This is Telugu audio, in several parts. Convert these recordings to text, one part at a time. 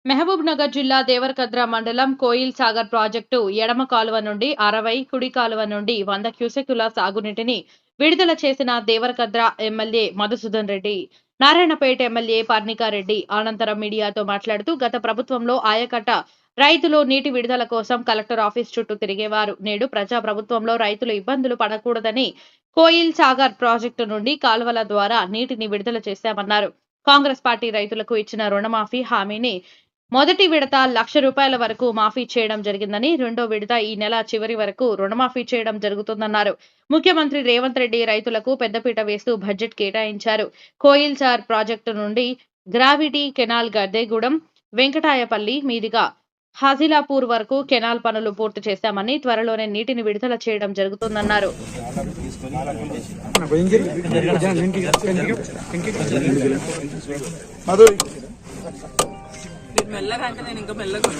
మహబూబ్ నగర్ జిల్లా దేవరకద్ర మండలం కోయిల్ సాగర్ ప్రాజెక్టు ఎడమ కాలువ నుండి 60, కుడి కాలువ నుండి 100 క్యూసెక్కుల సాగునీటిని విడుదల చేసిన దేవరకద్ర ఎమ్మెల్యే మధుసూదన్ రెడ్డి, నారాయణపేట ఎమ్మెల్యే పర్ణికారెడ్డి అనంతరం మీడియాతో మాట్లాడుతూ గత ప్రభుత్వంలో ఆయకట్ట రైతులు నీటి విడుదల కోసం కలెక్టర్ ఆఫీస్ చుట్టూ తిరిగేవారు. నేడు ప్రజా ప్రభుత్వంలో రైతులు ఇబ్బందులు పడకూడదని కోయిల్ సాగర్ ప్రాజెక్టు నుండి కాలువల ద్వారా నీటిని విడుదల చేశామన్నారు. కాంగ్రెస్ పార్టీ రైతులకు ఇచ్చిన రుణమాఫీ హామీని మొదటి విడత ₹1,00,000 వరకు మాఫీ చేయడం జరిగిందని, రెండో విడత ఈ నెల చివరి వరకు రుణమాఫీ చేయడం జరుగుతుందన్నారు. ముఖ్యమంత్రి రేవంత్ రెడ్డి రైతులకు పెద్దపీట వేస్తూ బడ్జెట్ కేటాయించారు. కోయిల్ సాగర్ ప్రాజెక్టు నుండి గ్రావిటీ కెనాల్ గద్దెగూడెం, వెంకటాయపల్లి మీదుగా హాజిలాపూర్ వరకు కెనాల్ పనులు పూర్తి చేశామని, త్వరలోనే నీటిని విడుదల చేయడం జరుగుతుందన్నారు. మెల్లగా అంటే నేను ఇంకా మెల్లగా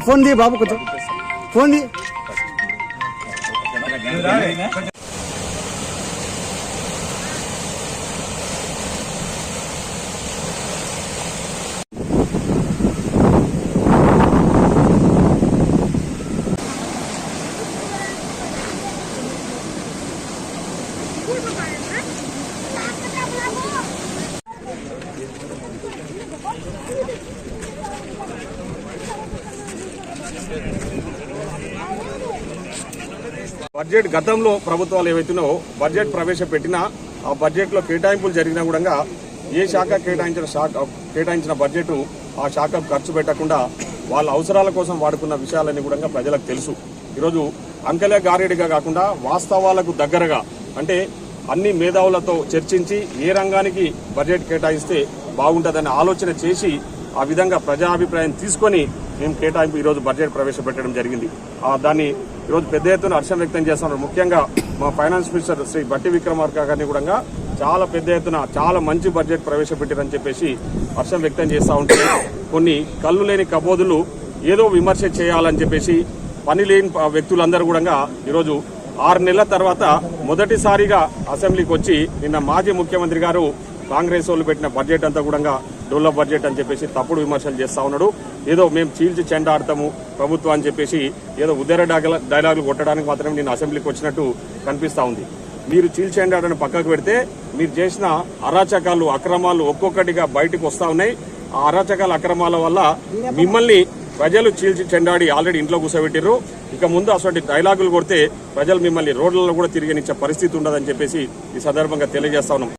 ఫోన్ ది బాబు, కొంచెం ఫోన్ ది. బడ్జెట్ గతంలో ప్రభుత్వాలు ఏవైతున్నాయో బడ్జెట్ ప్రవేశపెట్టినా ఆ బడ్జెట్ లో కేటాయింపులు జరిగినా కూడా ఏ శాఖ కేటాయించిన బడ్జెట్ ఆ శాఖ ఖర్చు పెట్టకుండా వాళ్ళ అవసరాల కోసం వాడుకున్న విషయాలన్నీ కూడా ప్రజలకు తెలుసు. ఈరోజు అంకెలే గారేడిగా కాకుండా వాస్తవాలకు దగ్గరగా, అంటే అన్ని మేధావులతో చర్చించి ఏ రంగానికి బడ్జెట్ కేటాయిస్తే బాగుంటుందని ఆలోచన చేసి ఆ విధంగా ప్రజాభిప్రాయం తీసుకొని మేము కేటాయింపు ఈరోజు బడ్జెట్ ప్రవేశపెట్టడం జరిగింది. దాన్ని ఈరోజు పెద్ద ఎత్తున హర్షం వ్యక్తం చేస్తున్నారు. ముఖ్యంగా మా ఫైనాన్స్ మినిస్టర్ శ్రీ బట్టి విక్రమార్క గారిని కూడా చాలా పెద్ద ఎత్తున చాలా మంచి బడ్జెట్ ప్రవేశపెట్టారని చెప్పేసి హర్షం వ్యక్తం చేస్తూ ఉంటే, కొన్ని కళ్ళు లేని కబోదులు ఏదో విమర్శ చేయాలని చెప్పేసి పని లేని వ్యక్తులందరూ కూడా ఈరోజు 6 నెలల తర్వాత మొదటిసారిగా అసెంబ్లీకి వచ్చి నిన్న మాజీ ముఖ్యమంత్రి గారు కాంగ్రెస్ వాళ్ళు పెట్టిన బడ్జెట్ అంతా కూడా డొల్ల బడ్జెట్ అని చెప్పేసి తప్పుడు విమర్శలు చేస్తా ఉన్నాడు. ఏదో మేము చీల్చి చెండాడతాము ప్రభుత్వం అని చెప్పేసి ఏదో ఉదర డైలాగులు కొట్టడానికి మాత్రమే నేను అసెంబ్లీకి వచ్చినట్టు కనిపిస్తా ఉంది. మీరు చీల్చి చెండాడని పక్కకు పెడితే మీరు చేసిన అరాచకాలు అక్రమాలు ఒక్కొక్కటిగా బయటకు వస్తా ఉన్నాయి. ఆ అరాచకాల అక్రమాల వల్ల మిమ్మల్ని ప్రజలు చీల్చి చెండాడి ఆల్రెడీ ఇంట్లో కూర్చోబెట్టారు. ఇక ముందు అసలు డైలాగులు కొడితే ప్రజలు మిమ్మల్ని రోడ్లలో కూడా తిరిగనిచ్చే పరిస్థితి ఉండదని చెప్పేసి ఈ సందర్భంగా తెలియజేస్తా ఉన్నాం.